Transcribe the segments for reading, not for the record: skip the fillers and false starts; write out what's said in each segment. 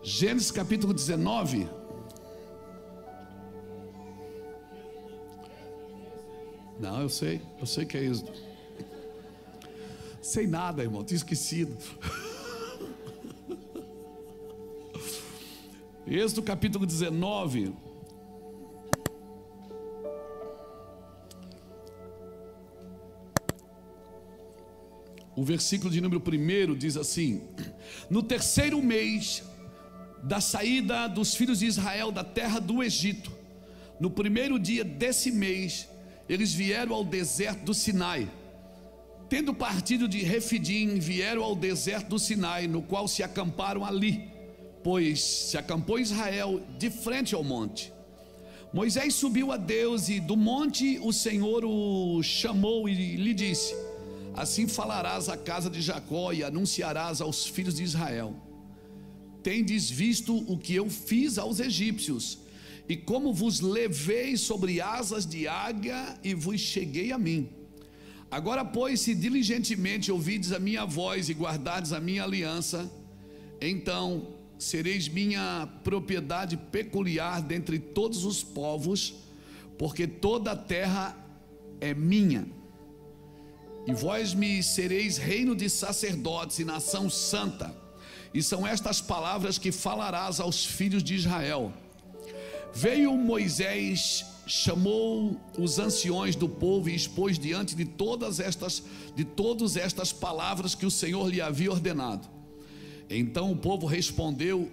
Gênesis capítulo 19. Não, eu sei que é Êxodo. Sei nada, irmão, tinha esquecido. Êxodo capítulo 19. O versículo de número 1 diz assim: no terceiro mês da saída dos filhos de Israel da terra do Egito, no primeiro dia desse mês, eles vieram ao deserto do Sinai. Tendo partido de Refidim, vieram ao deserto do Sinai, no qual se acamparam ali, pois se acampou Israel de frente ao monte. Moisés subiu a Deus, e do monte o Senhor o chamou e lhe disse: assim falarás à casa de Jacó e anunciarás aos filhos de Israel: tendes visto o que eu fiz aos egípcios, e como vos levei sobre asas de águia e vos cheguei a mim. Agora, pois, se diligentemente ouvides a minha voz e guardardes a minha aliança, então sereis minha propriedade peculiar dentre todos os povos, porque toda a terra é minha. E vós me sereis reino de sacerdotes e nação santa. E são estas palavras que falarás aos filhos de Israel. Veio Moisés, chamou os anciões do povo e expôs diante de todas estas palavras que o Senhor lhe havia ordenado. Então o povo respondeu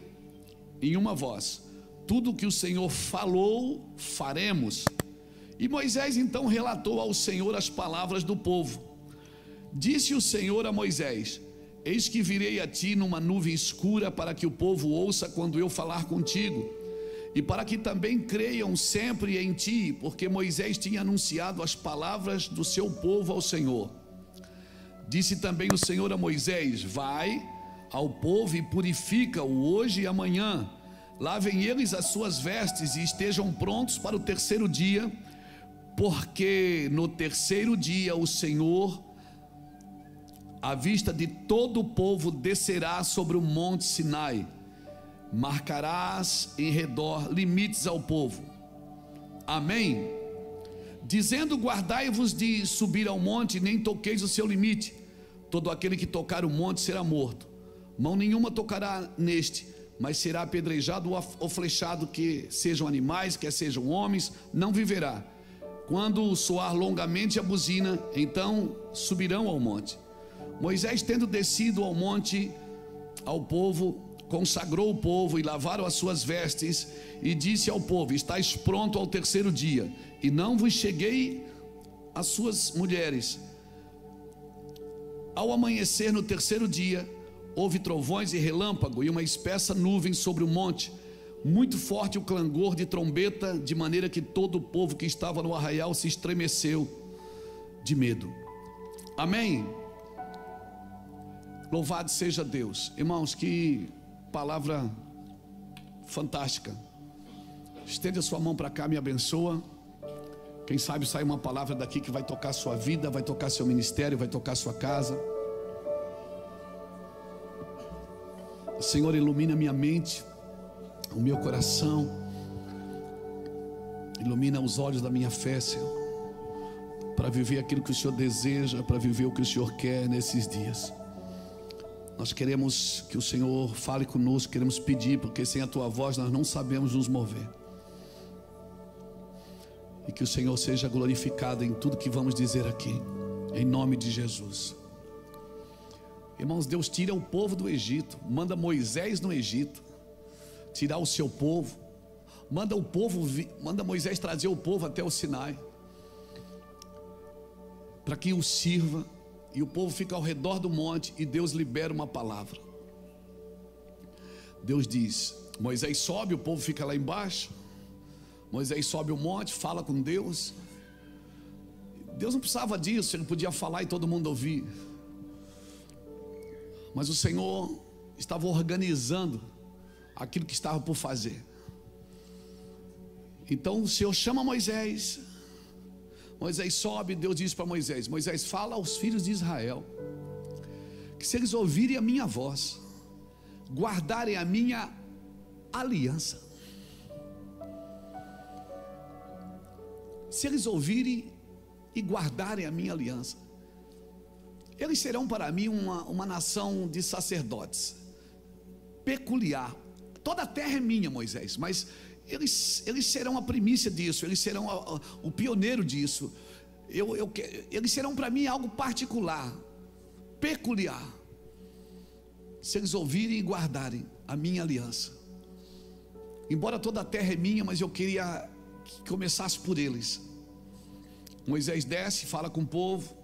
em uma voz: tudo o que o Senhor falou, faremos. E Moisés então relatou ao Senhor as palavras do povo. Disse o Senhor a Moisés: eis que virei a ti numa nuvem escura, para que o povo ouça quando eu falar contigo, e para que também creiam sempre em ti, porque Moisés tinha anunciado as palavras do seu povo ao Senhor. Disse também o Senhor a Moisés: vai ao povo e purifica-o hoje e amanhã, lavem eles as suas vestes e estejam prontos para o terceiro dia, porque no terceiro dia o Senhor, à vista de todo o povo, descerá sobre o monte Sinai. Marcarás em redor limites ao povo. Amém? Dizendo: guardai-vos de subir ao monte, nem toqueis o seu limite. Todo aquele que tocar o monte será morto. Mão nenhuma tocará neste, mas será apedrejado ou flechado, que sejam animais, quer sejam homens, não viverá. Quando soar longamente a buzina, então subirão ao monte. Moisés, tendo descido ao monte ao povo, consagrou o povo e lavaram as suas vestes, e disse ao povo: estáis pronto ao terceiro dia, e não vos cheguei as suas mulheres. Ao amanhecer no terceiro dia, houve trovões e relâmpago e uma espessa nuvem sobre o monte, muito forte o clangor de trombeta, de maneira que todo o povo que estava no arraial se estremeceu de medo. Amém? Louvado seja Deus. Irmãos, que palavra fantástica. Estende a sua mão para cá, me abençoa. Quem sabe sai uma palavra daqui que vai tocar sua vida, vai tocar seu ministério, vai tocar sua casa. Senhor, ilumina minha mente, o meu coração, ilumina os olhos da minha fé, Senhor, para viver aquilo que o Senhor deseja, para viver o que o Senhor quer nesses dias. Nós queremos que o Senhor fale conosco, queremos pedir, porque sem a Tua voz nós não sabemos nos mover. E que o Senhor seja glorificado em tudo que vamos dizer aqui, em nome de Jesus. Irmãos, Deus tira o povo do Egito, manda Moisés no Egito tirar o seu povo, manda Moisés trazer o povo até o Sinai, para que o sirva. E o povo fica ao redor do monte, e Deus libera uma palavra. Deus diz: Moisés sobe, o povo fica lá embaixo. Moisés sobe o monte, fala com Deus. Deus não precisava disso, ele podia falar e todo mundo ouvir. Mas o Senhor estava organizando aquilo que estava por fazer. Então o Senhor chama Moisés. Moisés sobe, Deus diz para Moisés: Moisés, fala aos filhos de Israel que se eles ouvirem a minha voz, guardarem a minha aliança. Se eles ouvirem e guardarem a minha aliança, eles serão para mim uma nação de sacerdotes, peculiar. Toda a terra é minha, Moisés, mas eles serão a primícia disso, eles serão o pioneiro disso. Eles serão para mim algo particular, peculiar, se eles ouvirem e guardarem a minha aliança. Embora toda a terra é minha, mas eu queria que começasse por eles. Moisés desce, fala com o povo,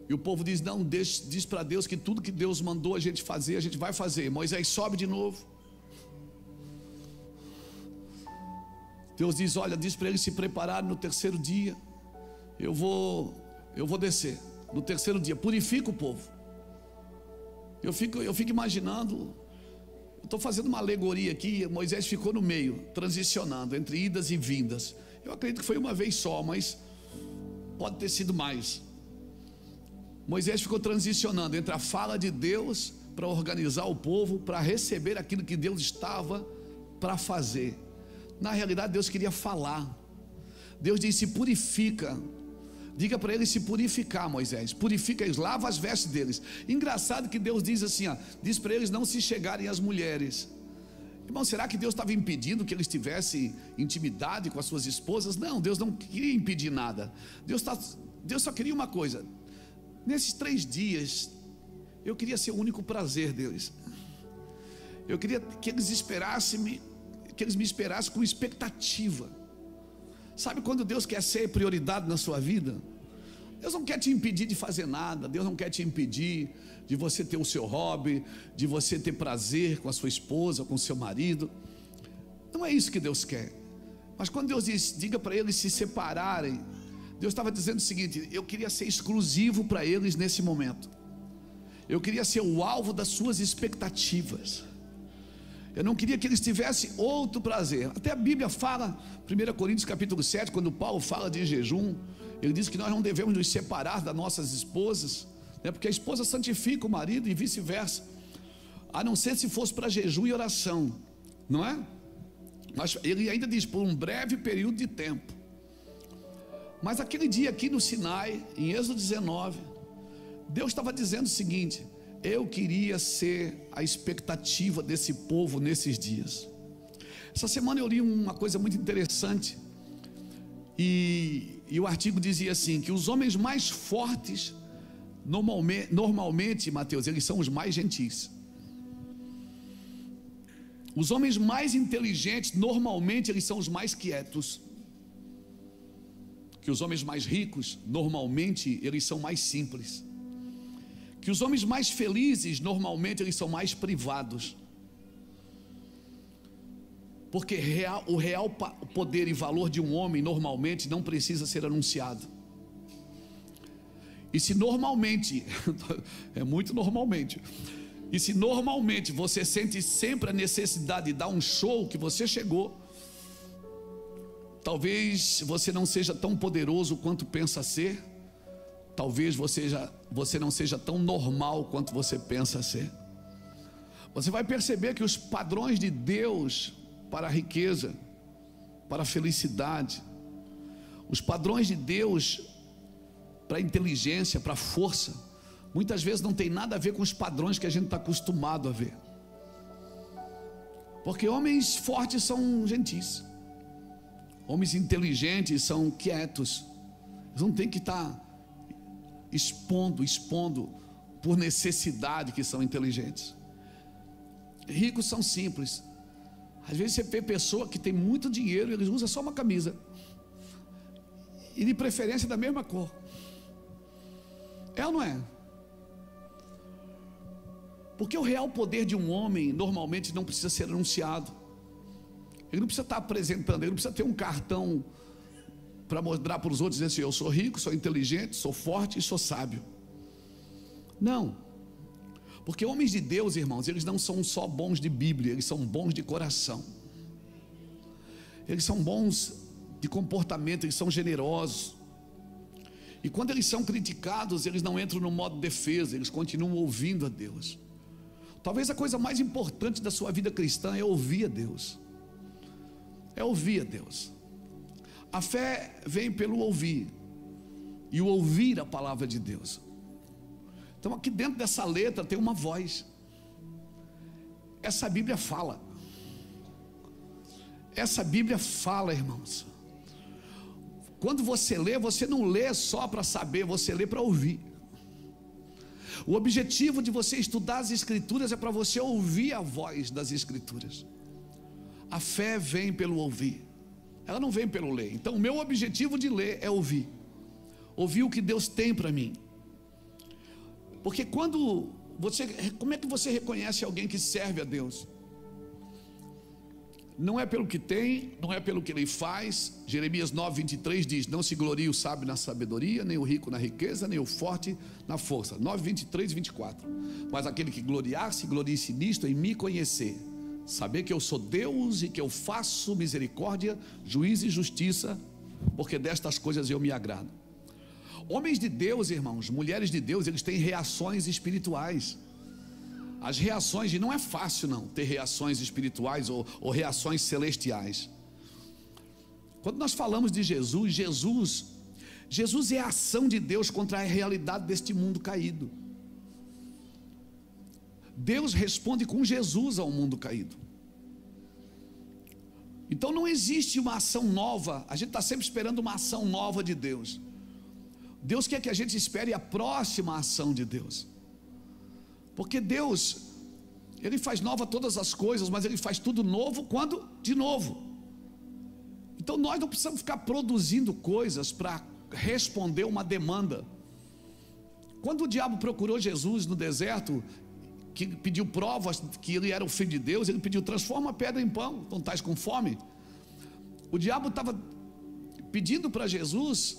e o povo diz: não, diz para Deus que tudo que Deus mandou a gente fazer, a gente vai fazer. Moisés sobe de novo. Deus diz: olha, diz para eles se prepararem, no terceiro dia eu vou descer. No terceiro dia, purifica o povo. Eu fico imaginando, eu estou fazendo uma alegoria aqui. Moisés ficou no meio, transicionando entre idas e vindas. Eu acredito que foi uma vez só, mas pode ter sido mais. Moisés ficou transicionando entre a fala de Deus para organizar o povo, para receber aquilo que Deus estava para fazer. Na realidade, Deus queria falar. Deus disse: purifica. Diga para eles se purificar, Moisés. Purifica eles, lava as vestes deles. Engraçado que Deus diz assim, diz para eles não se chegarem às mulheres. Irmão, será que Deus estava impedindo que eles tivessem intimidade com as suas esposas? Não, Deus não queria impedir nada. Deus só queria uma coisa: nesses 3 dias, eu queria ser o único prazer deles. Eu queria que eles me esperassem com expectativa. Sabe quando Deus quer ser prioridade na sua vida? Deus não quer te impedir de fazer nada. Deus não quer te impedir de você ter o seu hobby, de você ter prazer com a sua esposa, com o seu marido. Não é isso que Deus quer. Mas quando Deus diz, diga para eles se separarem, Deus estava dizendo o seguinte: eu queria ser exclusivo para eles nesse momento. Eu queria ser o alvo das suas expectativas. Eu não queria que eles tivessem outro prazer. Até a Bíblia fala, 1 Coríntios capítulo 7, quando Paulo fala de jejum, ele diz que nós não devemos nos separar das nossas esposas, né? Porque a esposa santifica o marido e vice-versa, a não ser se fosse para jejum e oração, não é? Mas ele ainda diz, por um breve período de tempo. Mas aquele dia aqui no Sinai, em Êxodo 19, Deus estava dizendo o seguinte: eu queria ser a expectativa desse povo nesses dias. Essa semana eu li uma coisa muito interessante, e o artigo dizia assim, que os homens mais fortes, normalmente, Mateus, eles são os mais gentis. Os homens mais inteligentes, normalmente, eles são os mais quietos. Que os homens mais ricos, normalmente, eles são mais simples. Que os homens mais felizes, normalmente, eles são mais privados. Porque o real poder e valor de um homem, normalmente, não precisa ser anunciado. E se normalmente, é muito normalmente, e se normalmente você sente sempre a necessidade de dar um show que você chegou, talvez você não seja tão poderoso quanto pensa ser. Talvez você não seja tão normal quanto você pensa ser. Você vai perceber que os padrões de Deus para a riqueza, para a felicidade, os padrões de Deus para a inteligência, para a força, muitas vezes não tem nada a ver com os padrões que a gente está acostumado a ver. Porque homens fortes são gentis, homens inteligentes são quietos. Eles não tem que estar expondo por necessidade que são inteligentes. Ricos são simples. Às vezes você vê pessoa que tem muito dinheiro e eles usam só uma camisa, e de preferência da mesma cor. É ou não é? Porque o real poder de um homem normalmente não precisa ser anunciado. Ele não precisa estar apresentando, ele não precisa ter um cartão para mostrar para os outros, dizer assim: eu sou rico, sou inteligente, sou forte e sou sábio. Não. Porque homens de Deus, irmãos, eles não são só bons de Bíblia, eles são bons de coração. Eles são bons de comportamento, eles são generosos. E quando eles são criticados, eles não entram no modo defesa, eles continuam ouvindo a Deus. Talvez a coisa mais importante da sua vida cristã é ouvir a Deus. É ouvir a Deus. A fé vem pelo ouvir, e o ouvir a palavra de Deus. Então aqui dentro dessa letra tem uma voz. Essa Bíblia fala. Essa Bíblia fala, irmãos. Quando você lê, você não lê só para saber, você lê para ouvir. O objetivo de você estudar as Escrituras é para você ouvir a voz das Escrituras. A fé vem pelo ouvir, ela não vem pelo ler. Então o meu objetivo de ler é ouvir. Ouvir o que Deus tem para mim. Porque como é que você reconhece alguém que serve a Deus? Não é pelo que tem, não é pelo que ele faz. Jeremias 9:23 diz: não se glorie o sábio na sabedoria, nem o rico na riqueza, nem o forte na força. 9:23 e 24. Mas aquele que gloriar-se, glorie-se nisto, em me conhecer, saber que eu sou Deus e que eu faço misericórdia, juízo e justiça, porque destas coisas eu me agrado. Homens de Deus, irmãos, mulheres de Deus, eles têm reações espirituais. As reações, e não é fácil não ter reações espirituais ou reações celestiais. Quando nós falamos de Jesus é a ação de Deus contra a realidade deste mundo caído. Deus responde com Jesus ao mundo caído. Então não existe uma ação nova. A gente está sempre esperando uma ação nova de Deus. Deus quer que a gente espere a próxima ação de Deus. Porque Deus, Ele faz nova todas as coisas, mas Ele faz tudo novo quando? De novo. Então nós não precisamos ficar produzindo coisas para responder uma demanda. Quando o diabo procurou Jesus no deserto, que pediu provas que Ele era o Filho de Deus, Ele pediu: transforma a pedra em pão, não estás com fome? O diabo estava pedindo para Jesus,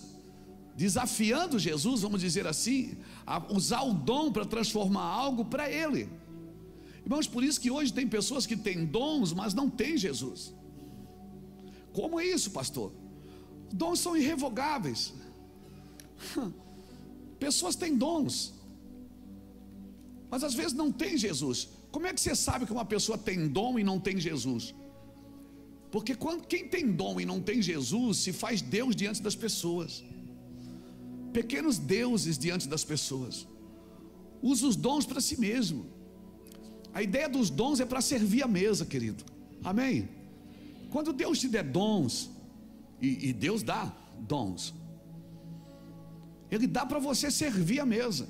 desafiando Jesus, vamos dizer assim, a usar o dom para transformar algo para ele. Irmãos, por isso que hoje tem pessoas que têm dons, mas não têm Jesus. Como é isso, pastor? Dons são irrevogáveis. Pessoas têm dons, mas às vezes não tem Jesus. Como é que você sabe que uma pessoa tem dom e não tem Jesus? Porque quem tem dom e não tem Jesus se faz Deus diante das pessoas, pequenos deuses diante das pessoas, usa os dons para si mesmo. A ideia dos dons é para servir a mesa, querido, amém? Quando Deus te der dons, e Deus dá dons, Ele dá para você servir a mesa,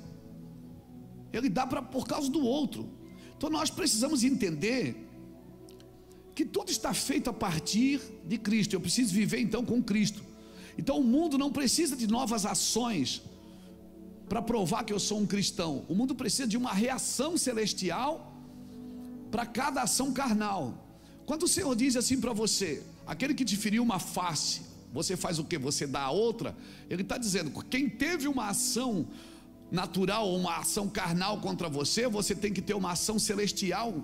Ele dá por causa do outro. Então nós precisamos entender que tudo está feito a partir de Cristo. Eu preciso viver então com Cristo. Então o mundo não precisa de novas ações para provar que eu sou um cristão. O mundo precisa de uma reação celestial para cada ação carnal. Quando o Senhor diz assim para você: aquele que te feriu uma face, você faz o que? Você dá a outra. Ele está dizendo: quem teve uma ação natural ou uma ação carnal contra você, você tem que ter uma ação celestial,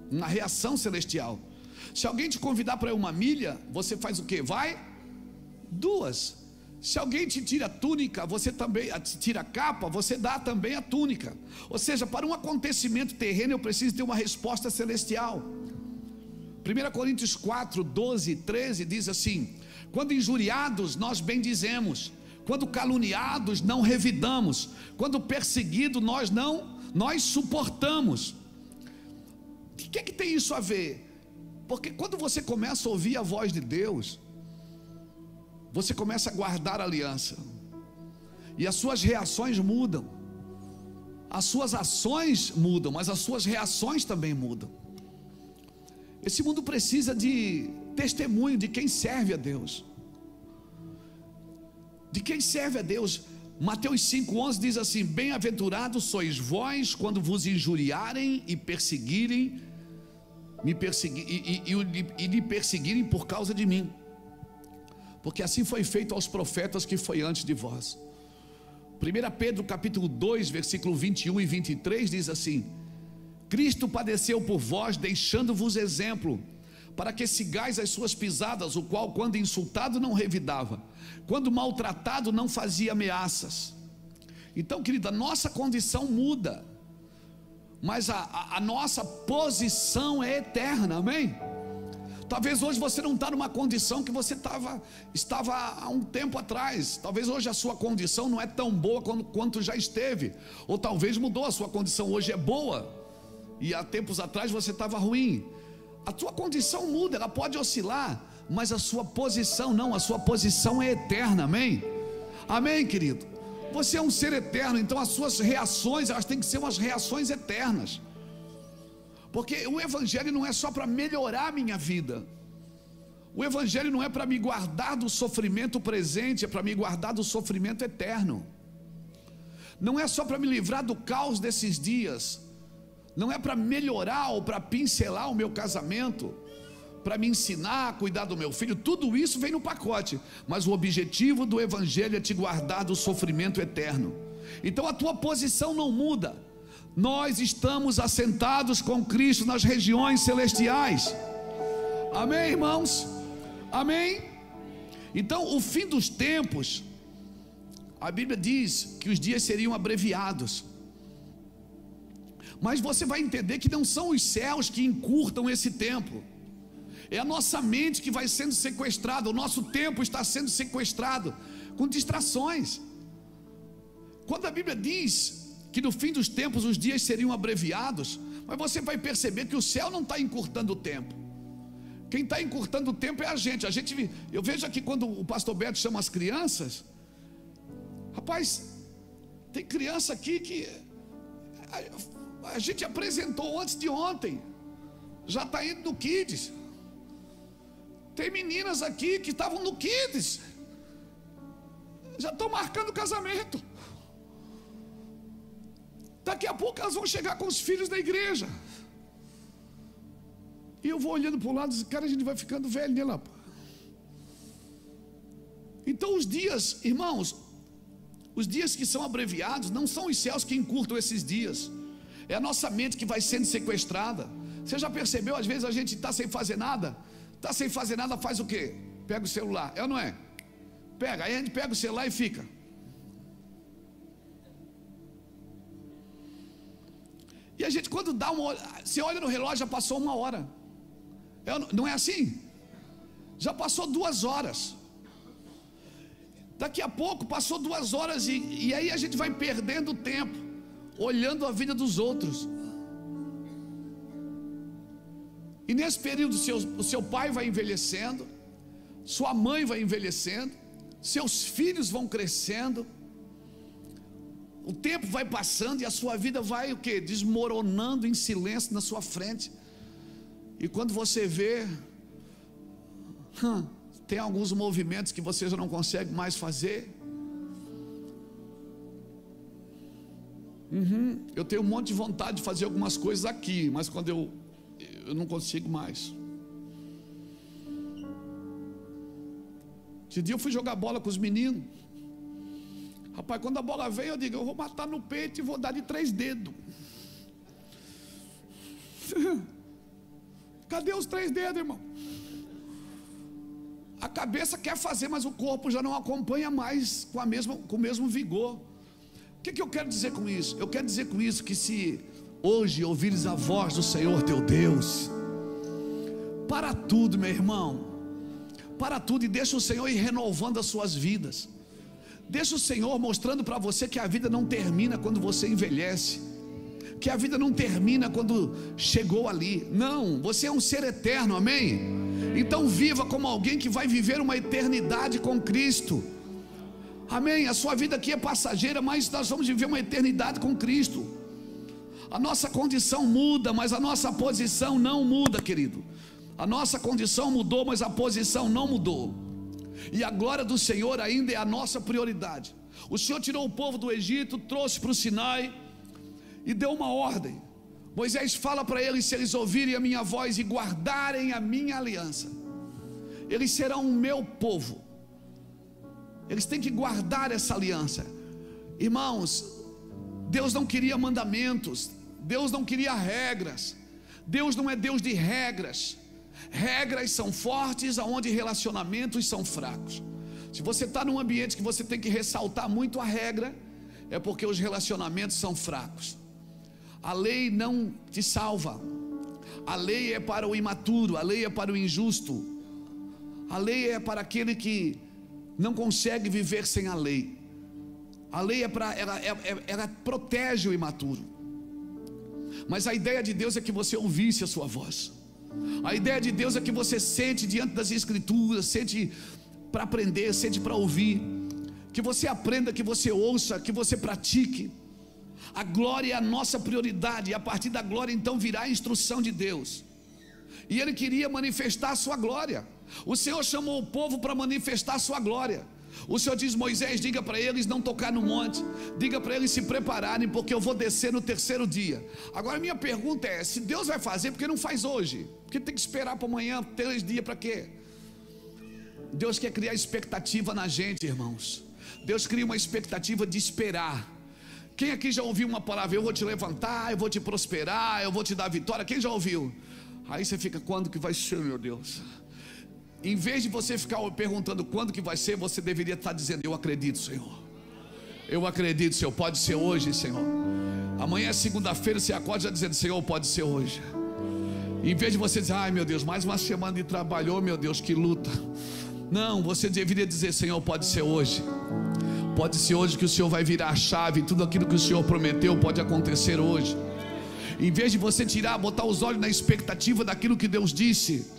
uma reação celestial. Se alguém te convidar para ir uma milha, você faz o que? Vai duas. Se alguém te tira a túnica, você também te tira a capa, você dá também a túnica. Ou seja, para um acontecimento terreno eu preciso ter uma resposta celestial. 1 Coríntios 4, 12 e 13 diz assim: quando injuriados nós bendizemos, quando caluniados não revidamos, quando perseguidos nós suportamos. O que é que tem isso a ver? Porque quando você começa a ouvir a voz de Deus, você começa a guardar a aliança, e as suas reações mudam. As suas ações mudam, mas as suas reações também mudam. Esse mundo precisa de testemunho de quem serve a Deus. De quem serve a Deus. Mateus 5,11 diz assim: bem-aventurados sois vós quando vos injuriarem e perseguirem, lhe perseguirem por causa de mim, porque assim foi feito aos profetas que foi antes de vós. 1 Pedro capítulo 2, versículo 21 e 23 diz assim: Cristo padeceu por vós, deixando-vos exemplo, para que sigais as suas pisadas, o qual, quando insultado, não revidava, quando maltratado, não fazia ameaças. Então, querida, nossa condição muda. mas a nossa posição é eterna, amém? Talvez hoje você não está numa condição que você estava há um tempo atrás. Talvez hoje a sua condição não é tão boa quanto já esteve. Ou talvez mudou, a sua condição hoje é boa e há tempos atrás você estava ruim. A sua condição muda, ela pode oscilar, mas a sua posição não, a sua posição é eterna, amém? Amém, querido? Você é um ser eterno, então as suas reações, elas têm que ser umas reações eternas. Porque o evangelho não é só para melhorar a minha vida. O evangelho não é para me guardar do sofrimento presente, é para me guardar do sofrimento eterno. Não é só para me livrar do caos desses dias. Não é para melhorar ou para pincelar o meu casamento, para me ensinar a cuidar do meu filho. Tudo isso vem no pacote, mas o objetivo do evangelho é te guardar do sofrimento eterno. Então a tua posição não muda. Nós estamos assentados com Cristo nas regiões celestiais. Amém, irmãos? Amém? Então, o fim dos tempos, a Bíblia diz que os dias seriam abreviados. Mas você vai entender que não são os céus que encurtam esse tempo. É a nossa mente que vai sendo sequestrada. O nosso tempo está sendo sequestrado com distrações. Quando a Bíblia diz que no fim dos tempos os dias seriam abreviados, mas você vai perceber que o céu não está encurtando o tempo. Quem está encurtando o tempo é a gente. Eu vejo aqui quando o pastor Beto chama as crianças, rapaz, tem criança aqui que a gente apresentou antes de ontem, já está indo no Kids. Tem meninas aqui que estavam no Kids, já estão marcando casamento. Daqui a pouco elas vão chegar com os filhos da igreja. E eu vou olhando para o lado e digo, cara, a gente vai ficando velho, né, lá? Então os dias, irmãos, os dias que são abreviados não são os céus que encurtam esses dias. É a nossa mente que vai sendo sequestrada. Você já percebeu, às vezes a gente está sem fazer nada? Está sem fazer nada, faz o quê? Pega o celular, é ou não é? Pega, aí a gente pega o celular e fica. E a gente quando dá uma, você olha no relógio, já passou 1 hora. Não é assim? Já passou 2 horas. Daqui a pouco passou 2 horas e aí a gente vai perdendo tempo, olhando a vida dos outros. E nesse período o seu pai vai envelhecendo, sua mãe vai envelhecendo, seus filhos vão crescendo. O tempo vai passando e a sua vida vai o quê? Desmoronando em silêncio na sua frente. E quando você vê, tem alguns movimentos que você já não consegue mais fazer. Eu tenho um monte de vontade de fazer algumas coisas aqui, mas quando eu não consigo mais. Esse dia eu fui jogar bola com os meninos. Rapaz, quando a bola veio, eu digo, eu vou matar no peito e vou dar de 3 dedos. Cadê os 3 dedos, irmão? A cabeça quer fazer, mas o corpo já não acompanha mais com o mesmo vigor. O que eu quero dizer com isso? Eu quero dizer com isso que se hoje ouvires a voz do Senhor teu Deus, para tudo, meu irmão, para tudo, e deixa o Senhor ir renovando as suas vidas. Deixa o Senhor mostrando para você que a vida não termina quando você envelhece, que a vida não termina quando chegou ali. Não, você é um ser eterno, amém? Então viva como alguém que vai viver uma eternidade com Cristo. Amém? A sua vida aqui é passageira, mas nós vamos viver uma eternidade com Cristo. A nossa condição muda, mas a nossa posição não muda, querido. A nossa condição mudou, mas a posição não mudou. E a glória do Senhor ainda é a nossa prioridade. O Senhor tirou o povo do Egito, trouxe para o Sinai e deu uma ordem. Moisés fala para eles: se eles ouvirem a minha voz e guardarem a minha aliança, eles serão o meu povo. Eles têm que guardar essa aliança. Irmãos, Deus não queria mandamentos, Deus não queria regras. Deus não é Deus de regras. Regras são fortes aonde relacionamentos são fracos. Se você está num ambiente que você tem que ressaltar muito a regra, é porque os relacionamentos são fracos. A lei não te salva. A lei é para o imaturo, a lei é para o injusto, a lei é para aquele que não consegue viver sem a lei. A lei ela protege o imaturo. Mas a ideia de Deus é que você ouvisse a sua voz. A ideia de Deus é que você sente diante das Escrituras, sente para aprender, sente para ouvir, que você aprenda, que você ouça, que você pratique. A glória é a nossa prioridade, e a partir da glória então virá a instrução de Deus. E Ele queria manifestar a sua glória. O Senhor chamou o povo para manifestar a sua glória. O Senhor diz: Moisés, diga para eles não tocar no monte, diga para eles se prepararem, porque eu vou descer no terceiro dia. Agora minha pergunta é: se Deus vai fazer, por que não faz hoje? Porque tem que esperar para amanhã, 3 dias, para quê? Deus quer criar expectativa na gente, irmãos. Deus cria uma expectativa de esperar. Quem aqui já ouviu uma palavra: eu vou te levantar, eu vou te prosperar, eu vou te dar vitória? Quem já ouviu? Aí você fica: quando que vai ser, meu Deus? Em vez de você ficar perguntando quando que vai ser, você deveria estar dizendo: eu acredito, Senhor. Eu acredito, Senhor, pode ser hoje, Senhor. Amanhã é segunda-feira, você acorda já dizendo: Senhor, pode ser hoje. Em vez de você dizer: ai meu Deus, mais uma semana de trabalho, oh meu Deus, que luta. Não, você deveria dizer: Senhor, pode ser hoje. Pode ser hoje que o Senhor vai virar a chave. Tudo aquilo que o Senhor prometeu pode acontecer hoje. Em vez de você botar os olhos na expectativa daquilo que Deus disse,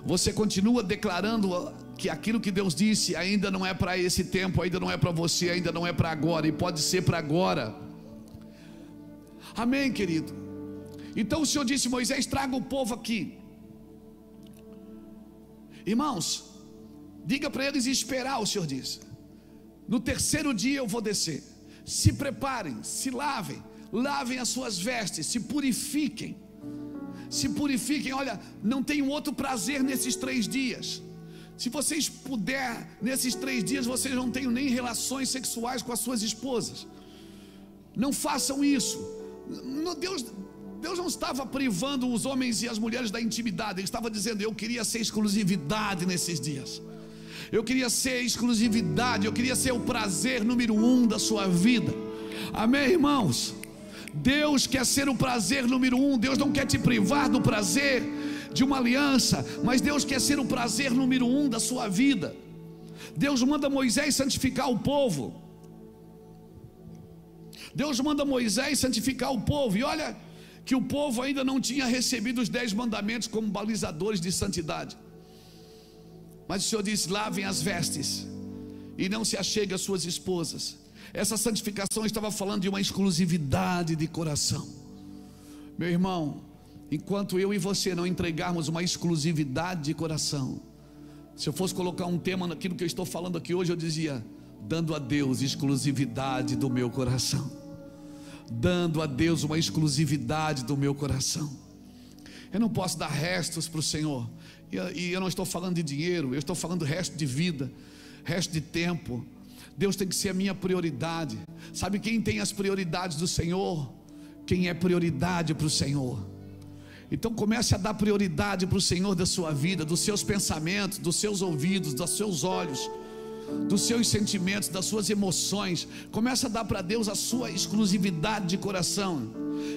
você continua declarando que aquilo que Deus disse ainda não é para esse tempo, ainda não é para você, ainda não é para agora, e pode ser para agora. Amém, querido? Então o Senhor disse: Moisés, traga o povo aqui. Irmãos, diga para eles esperar, o Senhor disse. No terceiro dia eu vou descer. Se preparem, se lavem, lavem as suas vestes, se purifiquem. Se purifiquem. Olha, não tem outro prazer nesses 3 dias. Se vocês puderem, nesses 3 dias, vocês não tenham nem relações sexuais com as suas esposas. Não façam isso. Deus não estava privando os homens e as mulheres da intimidade. Ele estava dizendo: eu queria ser exclusividade nesses dias. Eu queria ser exclusividade, eu queria ser o prazer número 1 da sua vida. Amém, irmãos? Deus quer ser o prazer número 1. Deus não quer te privar do prazer de uma aliança, mas Deus quer ser o prazer número 1 da sua vida. Deus manda Moisés santificar o povo. Deus manda Moisés santificar o povo. E olha que o povo ainda não tinha recebido os 10 mandamentos como balizadores de santidade. Mas o Senhor diz: lavem as vestes e não se achegue às suas esposas. Essa santificação estava falando de uma exclusividade de coração. Meu irmão, enquanto eu e você não entregarmos uma exclusividade de coração, se eu fosse colocar um tema naquilo que eu estou falando aqui hoje, eu dizia: dando a Deus exclusividade do meu coração. Dando a Deus uma exclusividade do meu coração. Eu não posso dar restos para o Senhor. E eu não estou falando de dinheiro, eu estou falando resto de vida, resto de tempo. Deus tem que ser a minha prioridade. Sabe quem tem as prioridades do Senhor? Quem é prioridade para o Senhor. Então comece a dar prioridade para o Senhor da sua vida, dos seus pensamentos, dos seus ouvidos, dos seus olhos, dos seus sentimentos, das suas emoções. Comece a dar para Deus a sua exclusividade de coração.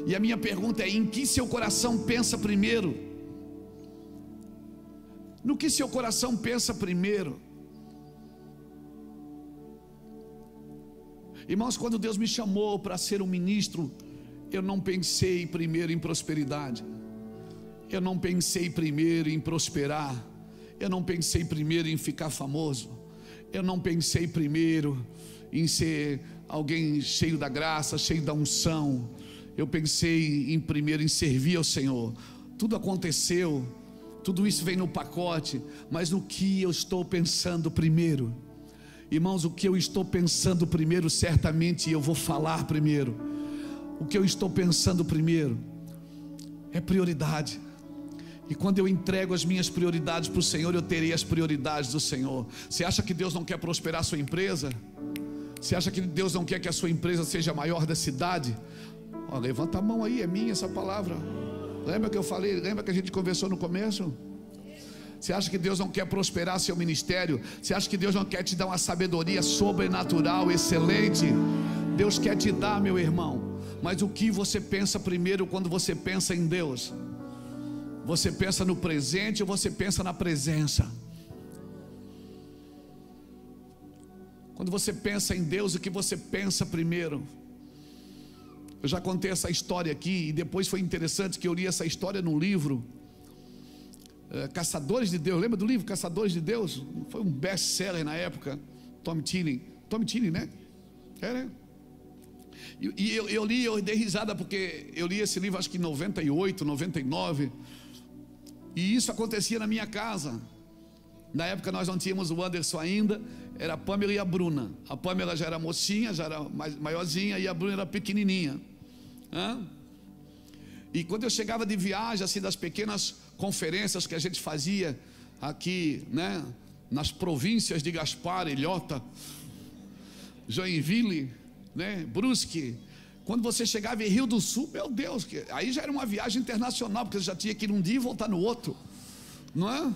E a minha pergunta é: em que seu coração pensa primeiro? No que seu coração pensa primeiro? Irmãos, quando Deus me chamou para ser um ministro, eu não pensei primeiro em prosperidade. Eu não pensei primeiro em prosperar. Eu não pensei primeiro em ficar famoso. Eu não pensei primeiro em ser alguém cheio da graça, cheio da unção. Eu pensei primeiro em servir ao Senhor. Tudo aconteceu, tudo isso vem no pacote. Mas no que eu estou pensando primeiro? Irmãos, o que eu estou pensando primeiro, certamente eu vou falar primeiro. O que eu estou pensando primeiro é prioridade. E quando eu entrego as minhas prioridades para o Senhor, eu terei as prioridades do Senhor. Você acha que Deus não quer prosperar a sua empresa? Você acha que Deus não quer que a sua empresa seja a maior da cidade? Ó, levanta a mão aí, é minha essa palavra. Lembra que eu falei? Lembra que a gente conversou no começo? Você acha que Deus não quer prosperar seu ministério? Você acha que Deus não quer te dar uma sabedoria sobrenatural, excelente? Deus quer te dar, meu irmão. Mas o que você pensa primeiro quando você pensa em Deus? Você pensa no presente ou você pensa na presença? Quando você pensa em Deus, o que você pensa primeiro? Eu já contei essa história aqui, e depois foi interessante que eu li essa história num livro, Caçadores de Deus. Lembra do livro Caçadores de Deus? Foi um best-seller na época. Tom Tilly, né? Né? E eu li, eu dei risada, porque eu li esse livro acho que em 98, 99, e isso acontecia na minha casa. Na época nós não tínhamos o Anderson ainda, era a Pamela e a Bruna. A Pamela já era mocinha, já era maiorzinha, e a Bruna era pequenininha. E quando eu chegava de viagem, assim, das pequenas conferências que a gente fazia aqui, né, nas províncias de Gaspar, Ilhota, Joinville, né, Brusque, quando você chegava em Rio do Sul, meu Deus, aí já era uma viagem internacional, porque você já tinha que ir um dia e voltar no outro, não é?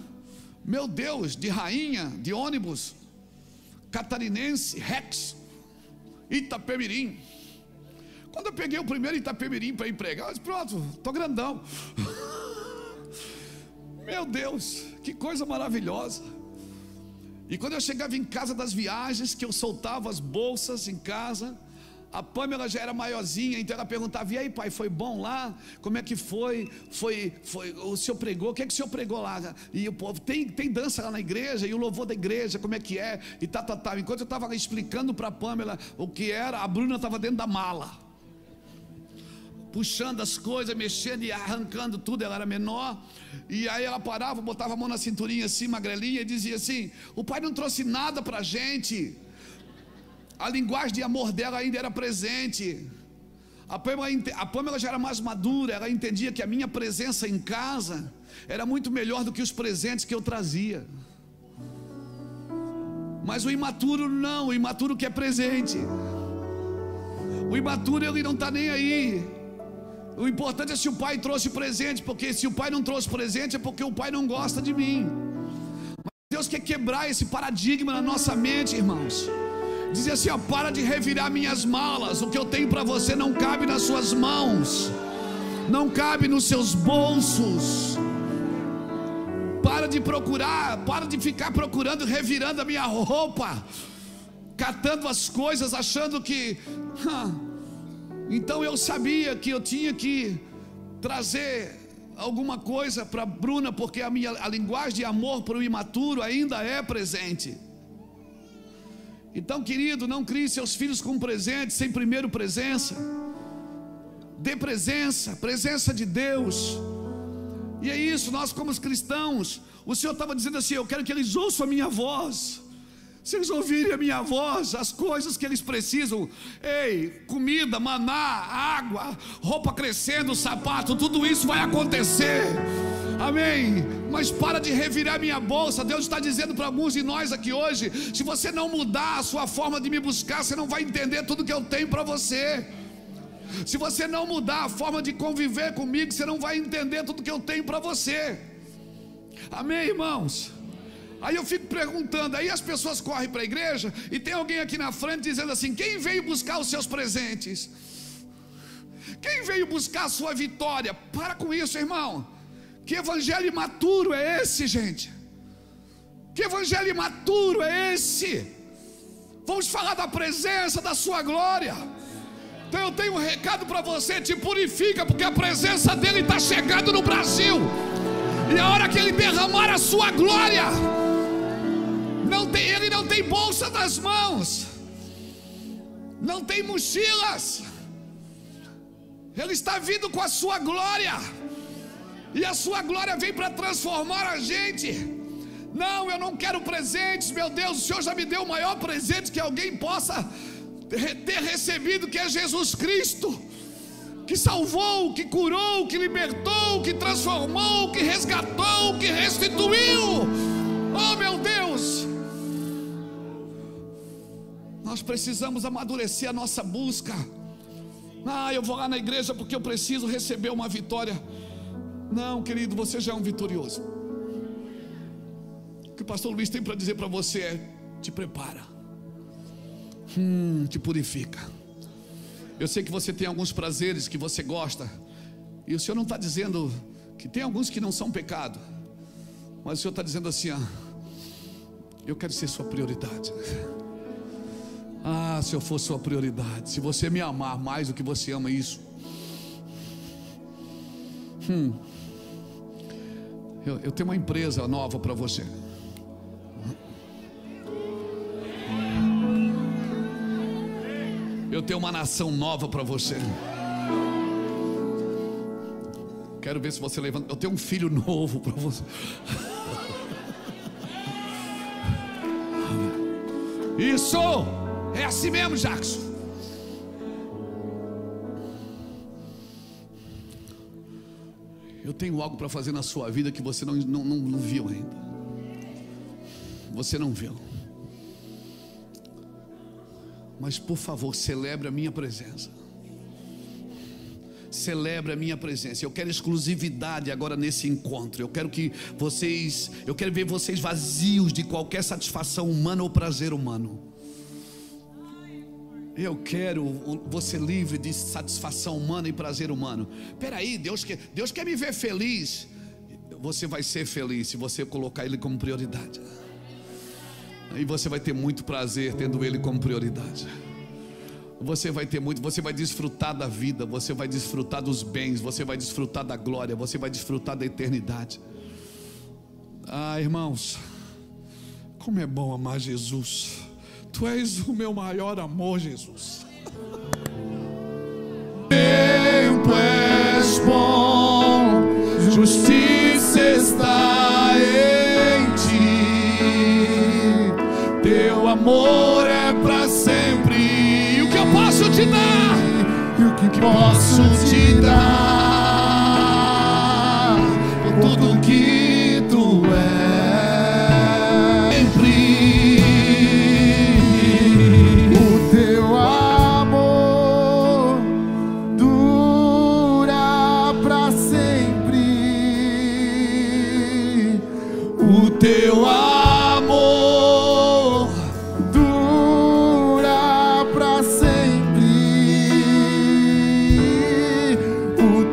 Meu Deus, de Rainha, de ônibus, Catarinense, Rex, Itapemirim. Quando eu peguei o primeiro Itapemirim para ir pregar, eu disse, pronto, estou grandão. Meu Deus, que coisa maravilhosa. E quando eu chegava em casa das viagens, que eu soltava as bolsas em casa, a Pamela já era maiorzinha, então ela perguntava, e aí pai, foi bom lá? Como é que foi? O senhor pregou? O que é que o senhor pregou lá? E o povo, tem dança lá na igreja, e o louvor da igreja, como é que é? E tal. Enquanto eu estava explicando para a Pamela o que era, a Bruna estava dentro da mala, puxando as coisas, mexendo e arrancando tudo. Ela era menor, e aí ela parava, botava a mão na cinturinha assim, magrelinha, e dizia assim, o pai não trouxe nada para a gente. A linguagem de amor dela ainda era presente. A Pamela já era mais madura, ela entendia que a minha presença em casa era muito melhor do que os presentes que eu trazia. Mas o imaturo não, o imaturo quer presente. O imaturo, ele não está nem aí. O importante é se o pai trouxe presente, porque se o pai não trouxe presente é porque o pai não gosta de mim. Mas Deus quer quebrar esse paradigma na nossa mente, irmãos. Dizer assim, ó, para de revirar minhas malas. O que eu tenho para você não cabe nas suas mãos, não cabe nos seus bolsos. Para de procurar, para de ficar procurando, revirando a minha roupa, catando as coisas, achando que Então eu sabia que eu tinha que trazer alguma coisa para Bruna, porque a linguagem de amor para o imaturo ainda é presente. Então, querido, não crie seus filhos com presente sem primeiro presença. Dê presença de Deus. E é isso, nós como cristãos, o Senhor estava dizendo assim, eu quero que eles ouçam a minha voz. Se eles ouvirem a minha voz, as coisas que eles precisam, comida, maná, água, roupa crescendo, sapato, tudo isso vai acontecer. Amém. Mas para de revirar minha bolsa. Deus está dizendo para alguns de nós aqui hoje, se você não mudar a sua forma de me buscar, você não vai entender tudo que eu tenho para você. Se você não mudar a forma de conviver comigo, você não vai entender tudo que eu tenho para você. Amém, irmãos? Aí eu fico perguntando, aí as pessoas correm para a igreja e tem alguém aqui na frente dizendo assim, quem veio buscar os seus presentes? Quem veio buscar a sua vitória? Para com isso, irmão. Que evangelho imaturo é esse, gente? Que evangelho imaturo é esse? Vamos falar da presença, da sua glória. Então eu tenho um recado para você, te purifica, porque a presença dele está chegando no Brasil. E a hora que ele derramar a sua glória, ele não tem bolsa nas mãos, não tem mochilas, ele está vindo com a sua glória. E a sua glória vem para transformar a gente. Não, eu não quero presentes, meu Deus, o Senhor já me deu o maior presente que alguém possa ter recebido, que é Jesus Cristo, que salvou, que curou, que libertou, que transformou, que resgatou, que restituiu. Oh, meu Deus! Nós precisamos amadurecer a nossa busca. Eu vou lá na igreja porque eu preciso receber uma vitória. Não, querido, você já é um vitorioso. O que o pastor Luiz tem para dizer para você é: te prepara, te purifica, Eu sei que você tem alguns prazeres que você gosta, e o Senhor não está dizendo que tem alguns que não são pecado, mas o Senhor está dizendo assim: eu quero ser sua prioridade. Se eu for sua prioridade, se você me amar mais do que você ama isso, eu tenho uma empresa nova para você. Eu tenho uma nação nova para você. Quero ver se você levanta. Eu tenho um filho novo para você. Isso! É assim mesmo, Jackson. Eu tenho algo para fazer na sua vida que você não viu ainda. Você não viu. Mas por favor, celebre a minha presença. Celebre a minha presença. Eu quero exclusividade agora nesse encontro. Eu quero ver vocês vazios de qualquer satisfação humana ou prazer humano. Eu quero você livre de satisfação humana e prazer humano. Peraí, Deus quer me ver feliz. Você vai ser feliz se você colocar Ele como prioridade. E você vai ter muito prazer tendo Ele como prioridade. Você vai desfrutar da vida, você vai desfrutar dos bens, você vai desfrutar da glória, você vai desfrutar da eternidade. Irmãos, como é bom amar Jesus. Tu és o meu maior amor, Jesus. Tempo és bom, justiça está em ti. Teu amor é para sempre. E o que eu posso te dar? E o que posso te dar? É tudo que tu és. Teu amor dura para sempre. O teu amor dura para sempre. O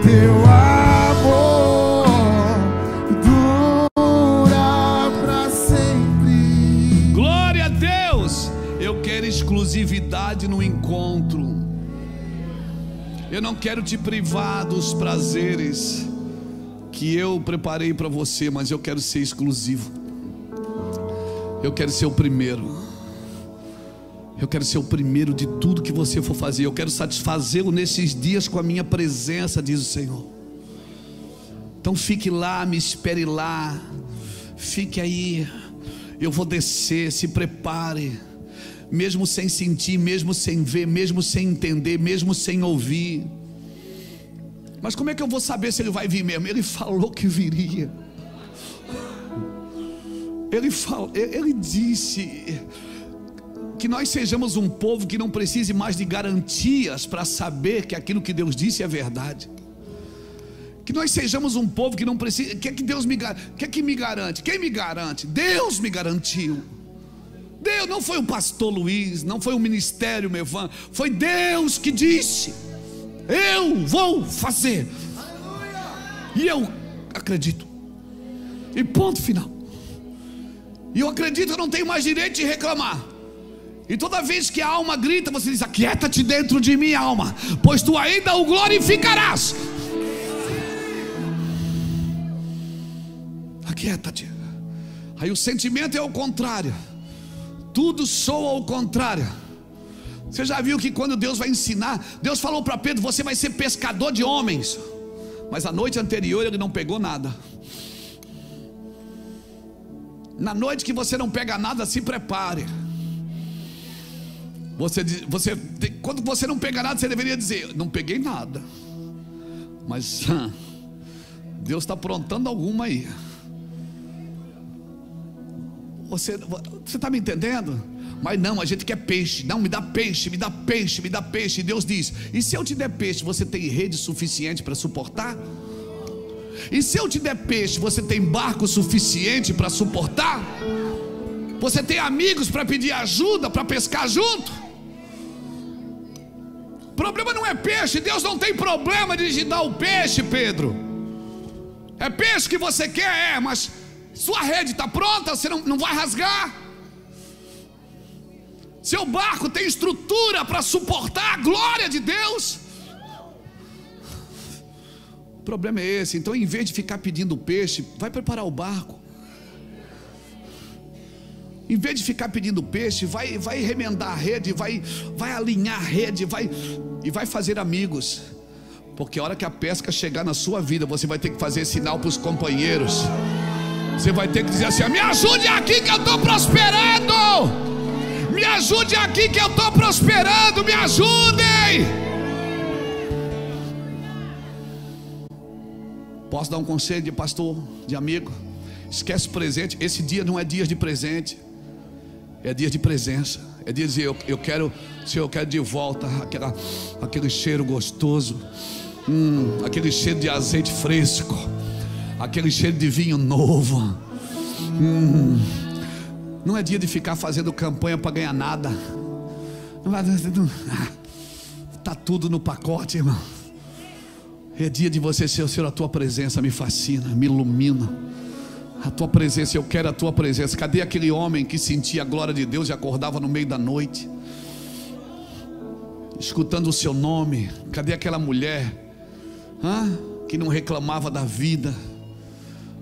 teu amor dura para sempre. Glória a Deus. Eu quero exclusividade no encontro. Eu não quero te privar dos prazeres que eu preparei para você, mas eu quero ser exclusivo. Eu quero ser o primeiro. Eu quero ser o primeiro de tudo que você for fazer. Eu quero satisfazê-lo nesses dias com a minha presença, diz o Senhor. Então fique lá, me espere lá. Fique aí. Eu vou descer, se prepare. Mesmo sem sentir, mesmo sem ver, mesmo sem entender, mesmo sem ouvir. Mas como é que eu vou saber se ele vai vir mesmo? Ele falou que viria. Ele disse que nós sejamos um povo que não precise mais de garantias para saber que aquilo que Deus disse é verdade. Que nós sejamos um povo que não precisa. Que é que Deus me garante? Que é que me garante? Quem me garante? Deus me garantiu. Deus, não foi o pastor Luiz, não foi o ministério Mevan, foi Deus que disse: eu vou fazer. E eu acredito. E ponto final. E eu acredito, eu não tenho mais direito de reclamar. E toda vez que a alma grita, você diz: aquieta-te dentro de mim, alma, pois tu ainda o glorificarás. Aquieta-te. Aí o sentimento é o contrário. Tudo soa ao contrário. Você já viu que quando Deus vai ensinar, Deus falou para Pedro: você vai ser pescador de homens. Mas a noite anterior ele não pegou nada. Na noite que você não pega nada, se prepare. Quando você não pega nada, você deveria dizer: não peguei nada, mas Deus está aprontando alguma aí. Você está me entendendo? Mas não, a gente quer peixe. Não, me dá peixe, me dá peixe, me dá peixe. E Deus diz: e se eu te der peixe, você tem rede suficiente para suportar? E se eu te der peixe, você tem barco suficiente para suportar? Você tem amigos para pedir ajuda, para pescar junto? O problema não é peixe. Deus não tem problema de te dar o peixe, Pedro. É peixe que você quer, mas sua rede está pronta, você não vai rasgar. Seu barco tem estrutura para suportar a glória de Deus. O problema é esse. Então, em vez de ficar pedindo peixe, vai preparar o barco. Em vez de ficar pedindo peixe, vai remendar a rede, vai alinhar a rede, e vai fazer amigos. Porque a hora que a pesca chegar na sua vida, você vai ter que fazer sinal para os companheiros. Você vai ter que dizer assim: me ajude aqui que eu estou prosperando. Me ajude aqui que eu estou prosperando. Me ajudem. Posso dar um conselho de pastor, de amigo? Esquece presente. Esse dia não é dia de presente, é dia de presença. É dia de dizer: eu quero, Senhor, eu quero de volta aquele cheiro gostoso, aquele cheiro de azeite fresco, aquele cheiro de vinho novo. Não é dia de ficar fazendo campanha para ganhar nada. Está tudo no pacote, irmão. É dia de você ser: Senhor, a tua presença me fascina, me ilumina. A tua presença, eu quero a tua presença. Cadê aquele homem que sentia a glória de Deus e acordava no meio da noite, escutando o seu nome? Cadê aquela mulher que não reclamava da vida?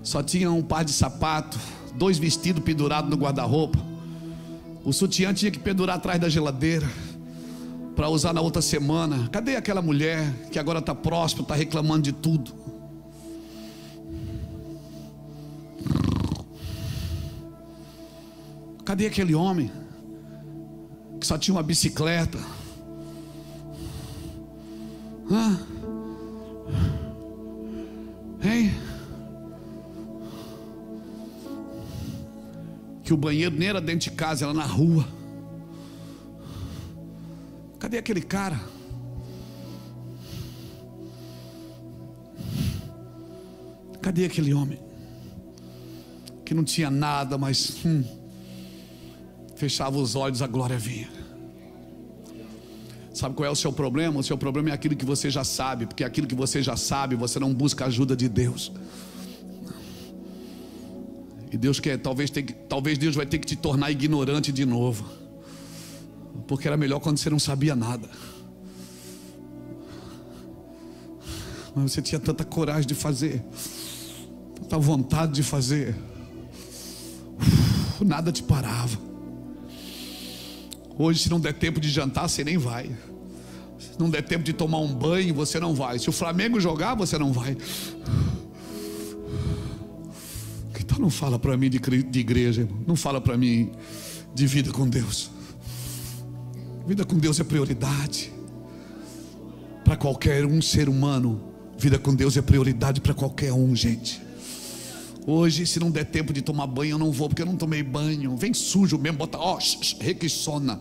Só tinha um par de sapato, 2 vestidos pendurados no guarda-roupa. O sutiã tinha que pendurar atrás da geladeira para usar na outra semana. Cadê aquela mulher que agora está próspera, está reclamando de tudo? Cadê aquele homem que só tinha uma bicicleta? Hein? Que o banheiro nem era dentro de casa, era na rua. Cadê aquele cara? Cadê aquele homem que não tinha nada, mas fechava os olhos, a glória vinha? Sabe qual é o seu problema? O seu problema é aquilo que você já sabe, porque aquilo que você já sabe, você não busca a ajuda de Deus. E Deus quer, talvez Deus vai ter que te tornar ignorante de novo, porque era melhor quando você não sabia nada. Mas você tinha tanta coragem de fazer, tanta vontade de fazer, nada te parava. Hoje, se não der tempo de jantar, você nem vai. Se não der tempo de tomar um banho, você não vai. Se o Flamengo jogar, você não vai. Então não fala para mim de igreja, irmão. Não fala para mim de vida com Deus. Vida com Deus é prioridade para qualquer um ser humano. Vida com Deus é prioridade para qualquer um, gente. Hoje, se não der tempo de tomar banho, eu não vou, porque eu não tomei banho. Vem sujo mesmo, bota, requissona.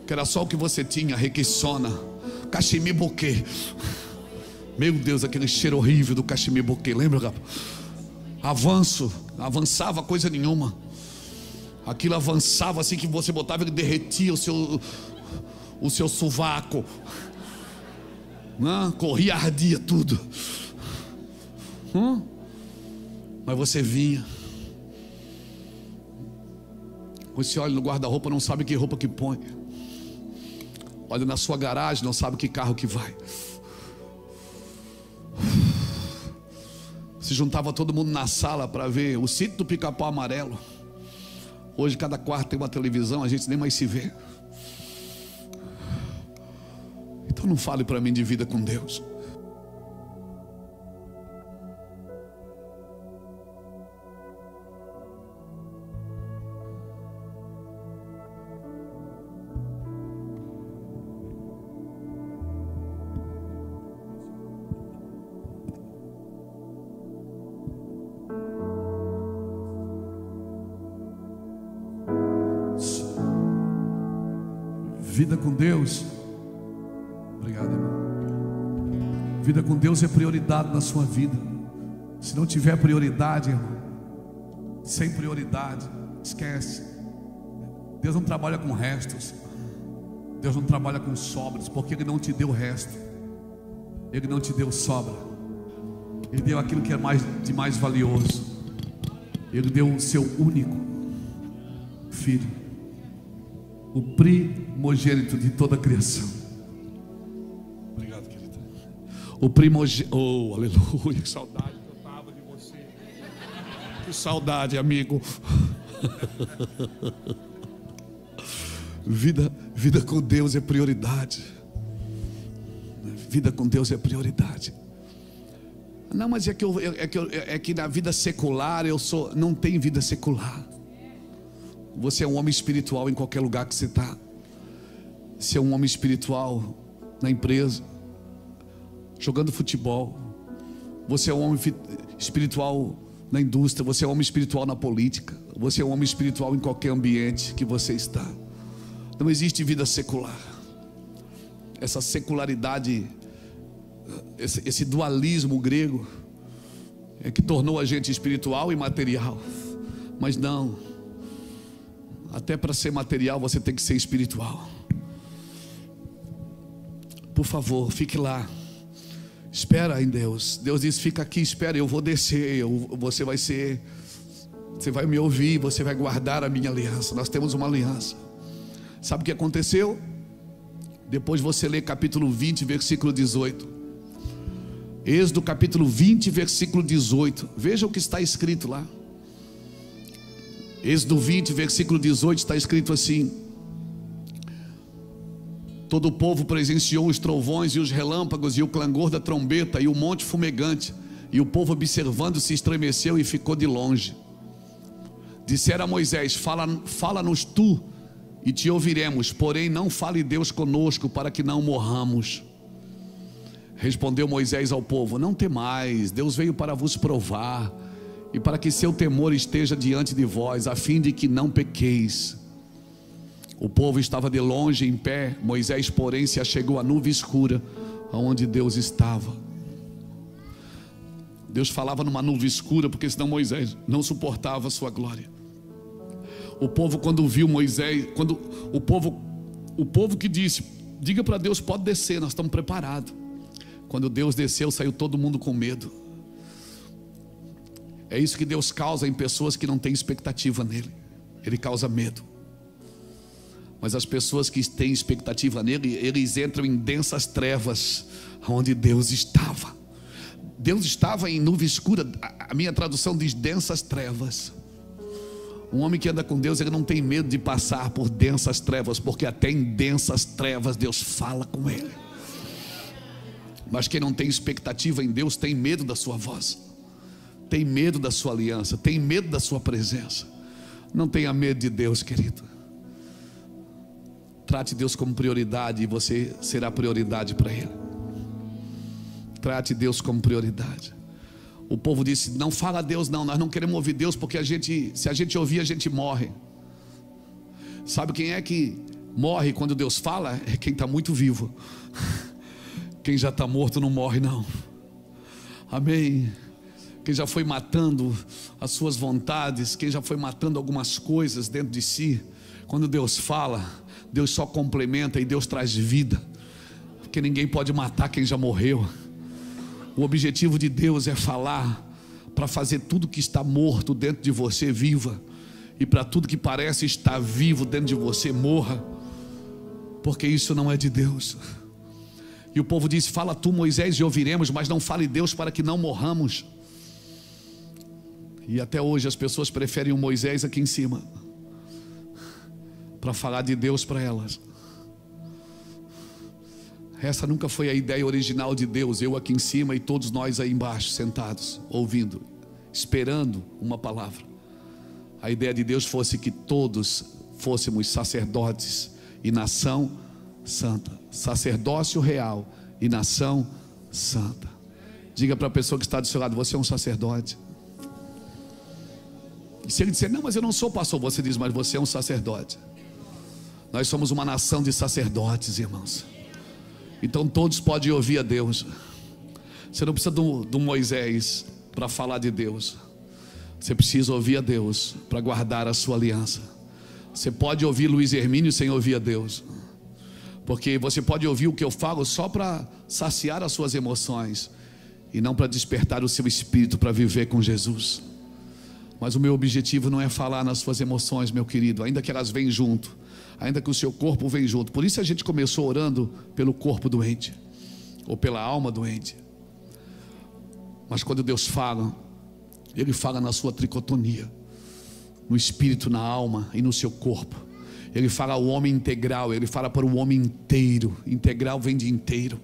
Que era só o que você tinha, requissona. Cachemir bouquet. Meu Deus, aquele cheiro horrível do cachemir bouquet, lembra, rapaz? Avançava coisa nenhuma. Aquilo avançava assim que você botava, ele derretia o seu sovaco. Corria, ardia tudo. Mas você vinha. Você olha no guarda-roupa, não sabe que roupa que põe. Olha na sua garagem, não sabe que carro que vai. Se juntava todo mundo na sala para ver o Sítio do Pica-Pau Amarelo. Hoje cada quarto tem uma televisão, a gente nem mais se vê. Então não fale para mim de vida com Deus. Vida com Deus. Obrigado, irmão. Vida com Deus é prioridade na sua vida. Se não tiver prioridade, irmão, sem prioridade, esquece. Deus não trabalha com restos. Deus não trabalha com sobras, porque Ele não te deu resto. Ele não te deu sobra. Ele deu aquilo que é de mais valioso. Ele deu o seu único filho, o primogênito de toda a criação. Obrigado, querida. O primogênito. Oh, aleluia, que saudade que eu estava de você. Que saudade, amigo. Vida com Deus é prioridade. Vida com Deus é prioridade. Não, mas é que na vida secular não tem vida secular. Você é um homem espiritual em qualquer lugar que você está. Você é um homem espiritual na empresa, jogando futebol. Você é um homem espiritual na indústria. Você é um homem espiritual na política. Você é um homem espiritual em qualquer ambiente que você está. Não existe vida secular. Essa secularidade, esse dualismo grego é que tornou a gente espiritual e material. Mas não, até para ser material você tem que ser espiritual. Por favor, fique lá, espera em Deus. Deus diz: fica aqui, espera, eu vou descer. Você vai me ouvir, você vai guardar a minha aliança. Nós temos uma aliança. Sabe o que aconteceu? Depois você lê capítulo 20, versículo 18. Êxodo capítulo 20, versículo 18. Veja o que está escrito lá. Êxodo 20, versículo 18, está escrito assim: todo o povo presenciou os trovões e os relâmpagos e o clangor da trombeta e o monte fumegante, e o povo observando se estremeceu e ficou de longe. Disseram a Moisés: fala-nos tu e te ouviremos, porém não fale Deus conosco, para que não morramos. Respondeu Moisés ao povo: não temais, Deus veio para vos provar, e para que seu temor esteja diante de vós, a fim de que não pequeis. O povo estava de longe em pé, Moisés porém se achegou à nuvem escura, aonde Deus estava. Deus falava numa nuvem escura, porque senão Moisés não suportava a sua glória. O povo, quando viu Moisés, o povo que disse: diga para Deus, pode descer, nós estamos preparados. Quando Deus desceu, saiu todo mundo com medo. É isso que Deus causa em pessoas que não têm expectativa nele. Ele causa medo. Mas as pessoas que têm expectativa nele, eles entram em densas trevas, onde Deus estava. Deus estava em nuvem escura. A minha tradução diz densas trevas. Um homem que anda com Deus, ele não tem medo de passar por densas trevas, porque até em densas trevas Deus fala com ele. Mas quem não tem expectativa em Deus tem medo da sua voz, tem medo da sua aliança, tem medo da sua presença. Não tenha medo de Deus, querido. Trate Deus como prioridade, e você será prioridade para Ele. Trate Deus como prioridade. O povo disse: não fala a Deus não, nós não queremos ouvir Deus, porque se a gente ouvir, a gente morre. Sabe quem é que morre quando Deus fala? É quem está muito vivo. Quem já está morto não morre não. Amém. Quem já foi matando as suas vontades, quem já foi matando algumas coisas dentro de si, quando Deus fala, Deus só complementa e Deus traz vida, porque ninguém pode matar quem já morreu. O objetivo de Deus é falar, para fazer tudo que está morto dentro de você viva, e para tudo que parece estar vivo dentro de você morra, porque isso não é de Deus. E o povo disse: fala tu, Moisés, e ouviremos, mas não fale Deus, para que não morramos. E até hoje as pessoas preferem o Moisés aqui em cima, para falar de Deus para elas. Essa nunca foi a ideia original de Deus. Eu aqui em cima e todos nós aí embaixo, sentados, ouvindo, esperando uma palavra. A ideia de Deus fosse que todos fôssemos sacerdotes e nação santa. Sacerdócio real e nação santa. Diga para a pessoa que está do seu lado: você é um sacerdote. E se ele disser: não, mas eu não sou pastor, você diz: mas você é um sacerdote. Nós somos uma nação de sacerdotes, irmãos. Então todos podem ouvir a Deus. Você não precisa do Moisés para falar de Deus. Você precisa ouvir a Deus para guardar a sua aliança. Você pode ouvir Luiz Hermínio sem ouvir a Deus, porque você pode ouvir o que eu falo só para saciar as suas emoções e não para despertar o seu espírito para viver com Jesus. Mas o meu objetivo não é falar nas suas emoções, meu querido, ainda que elas venham junto, ainda que o seu corpo venha junto. Por isso a gente começou orando pelo corpo doente, ou pela alma doente. Mas quando Deus fala, Ele fala na sua tricotonia, no espírito, na alma e no seu corpo. Ele fala ao homem integral, Ele fala para o homem inteiro. Integral vem de inteiro.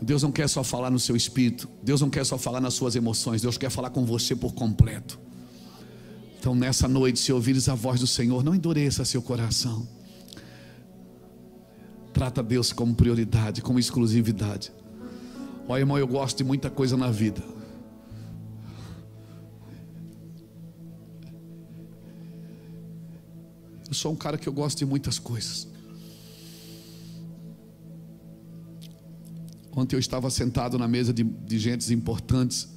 Deus não quer só falar no seu espírito, Deus não quer só falar nas suas emoções, Deus quer falar com você por completo. Então nessa noite, se ouvires a voz do Senhor, não endureça seu coração. Trata Deus como prioridade, como exclusividade. Olha, irmão, eu gosto de muita coisa na vida. Eu sou um cara que eu gosto de muitas coisas. Ontem eu estava sentado na mesa de gentes importantes,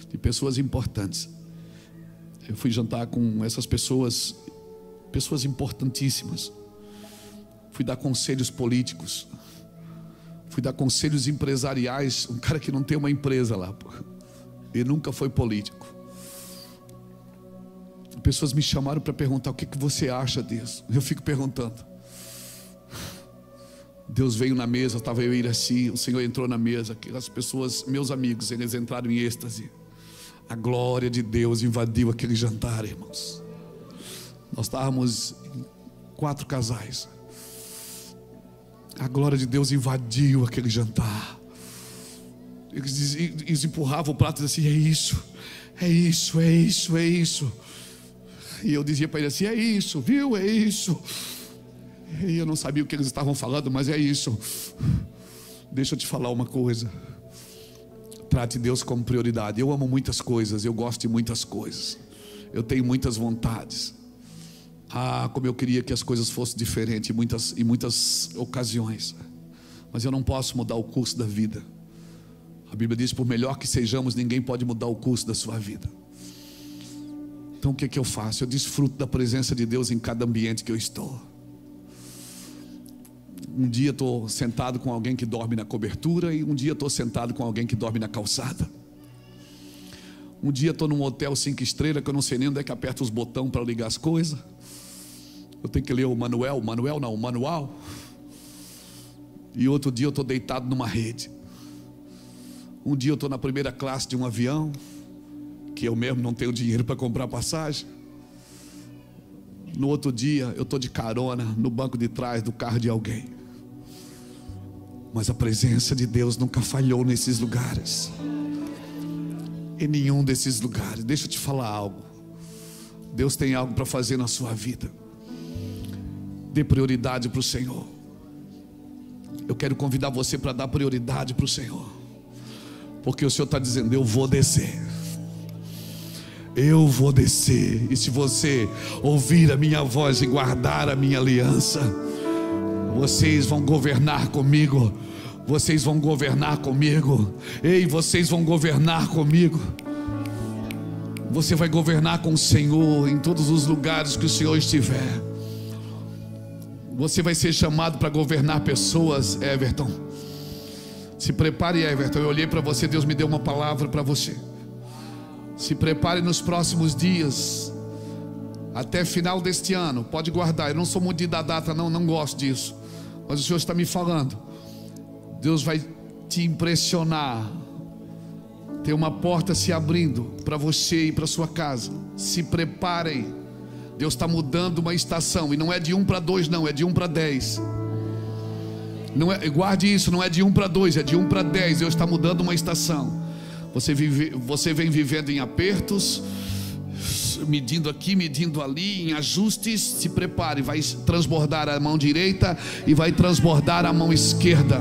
de pessoas importantes. Eu fui jantar com essas pessoas, pessoas importantíssimas. Fui dar conselhos políticos, fui dar conselhos empresariais. Um cara que não tem uma empresa lá, pô. Ele nunca foi político. Pessoas me chamaram para perguntar: o que você acha disso? Eu fico perguntando. Deus veio na mesa, estava eu e Iraci, o Senhor entrou na mesa, aquelas pessoas, meus amigos, eles entraram em êxtase. A glória de Deus invadiu aquele jantar, irmãos. Nós estávamos 4 casais. A glória de Deus invadiu aquele jantar. Eles empurravam o prato e diziam assim: é isso, é isso, é isso, é isso. E eu dizia para ele assim: é isso, viu, é isso. E eu não sabia o que eles estavam falando, mas é isso. Deixa eu te falar uma coisa. Trate Deus como prioridade. Eu amo muitas coisas, eu gosto de muitas coisas, eu tenho muitas vontades. Como eu queria que as coisas fossem diferentes em muitas ocasiões. Mas eu não posso mudar o curso da vida. A Bíblia diz: por melhor que sejamos, ninguém pode mudar o curso da sua vida. Então o que eu faço? Eu desfruto da presença de Deus em cada ambiente que eu estou. Um dia estou sentado com alguém que dorme na cobertura, e um dia estou sentado com alguém que dorme na calçada. Um dia estou num hotel 5 estrelas que eu não sei nem onde é que aperta os botões para ligar as coisas. Eu tenho que ler o manual. E outro dia eu estou deitado numa rede. Um dia eu estou na primeira classe de um avião, que eu mesmo não tenho dinheiro para comprar passagem. No outro dia eu estou de carona no banco de trás do carro de alguém. Mas a presença de Deus nunca falhou nesses lugares, em nenhum desses lugares. Deixa eu te falar algo. Deus tem algo para fazer na sua vida. Dê prioridade para o Senhor. Eu quero convidar você para dar prioridade para o Senhor, porque o Senhor está dizendo: eu vou descer. Eu vou descer. E se você ouvir a minha voz e guardar a minha aliança, vocês vão governar comigo. Vocês vão governar comigo. Ei, vocês vão governar comigo. Você vai governar com o Senhor em todos os lugares que o Senhor estiver. Você vai ser chamado para governar pessoas, Everton. Se prepare, Everton. Eu olhei para você, Deus me deu uma palavra para você. Se prepare nos próximos dias, até final deste ano. Pode guardar. Eu não sou muito de dar data, não gosto disso. Mas o Senhor está me falando. Deus vai te impressionar. Tem uma porta se abrindo para você e para sua casa. Se preparem. Deus está mudando uma estação. E não é de 1 para 2 não, é de 1 para 10. Não é, guarde isso, não é de 1 para 2, é de 1 para 10. Deus está mudando uma estação. Você vem vivendo em apertos, medindo aqui, medindo ali, em ajustes. Se prepare, vai transbordar a mão direita e vai transbordar a mão esquerda.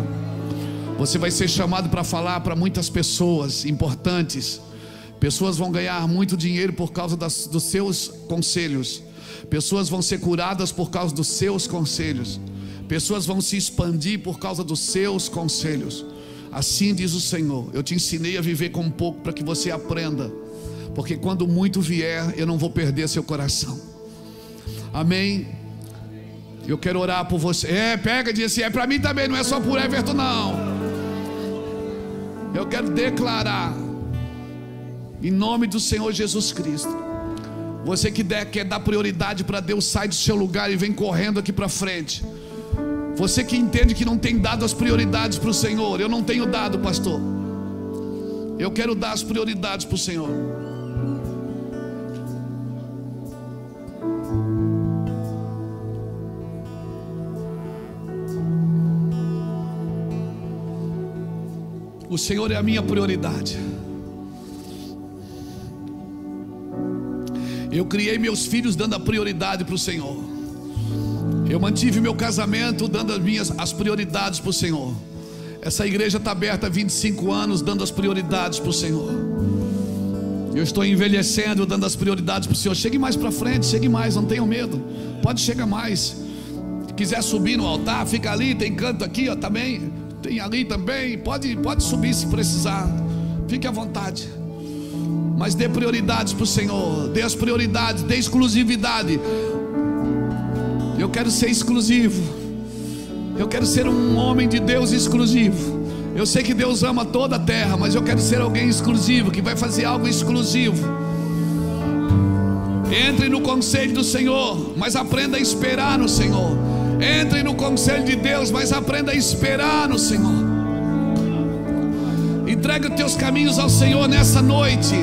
Você vai ser chamado para falar para muitas pessoas importantes. Pessoas vão ganhar muito dinheiro por causa dos seus conselhos. Pessoas vão ser curadas por causa dos seus conselhos. Pessoas vão se expandir por causa dos seus conselhos. Assim diz o Senhor: eu te ensinei a viver com pouco para que você aprenda, porque quando muito vier, eu não vou perder seu coração. Amém? Eu quero orar por você. Pega e diz assim: é para mim também, não é só por Everton não. Eu quero declarar, em nome do Senhor Jesus Cristo, você que quer dar prioridade para Deus, sai do seu lugar e vem correndo aqui para frente. Você que entende que não tem dado as prioridades para o Senhor: eu não tenho dado, pastor. Eu quero dar as prioridades para o Senhor. O Senhor é a minha prioridade. Eu criei meus filhos dando a prioridade para o Senhor. Eu mantive meu casamento dando as prioridades para o Senhor. Essa igreja está aberta há 25 anos dando as prioridades para o Senhor. Eu estou envelhecendo dando as prioridades para o Senhor. Chegue mais para frente, chegue mais, não tenham medo. Pode chegar mais. Se quiser subir no altar, fica ali, tem canto aqui, ó, também. Tem ali também. Pode subir se precisar. Fique à vontade. Mas dê prioridades para o Senhor. Dê as prioridades, dê exclusividade. Eu quero ser exclusivo. Eu quero ser um homem de Deus exclusivo. Eu sei que Deus ama toda a terra, mas eu quero ser alguém exclusivo, que vai fazer algo exclusivo. Entre no conselho do Senhor, mas aprenda a esperar no Senhor. Entre no conselho de Deus, mas aprenda a esperar no Senhor. Entrega os teus caminhos ao Senhor nessa noite.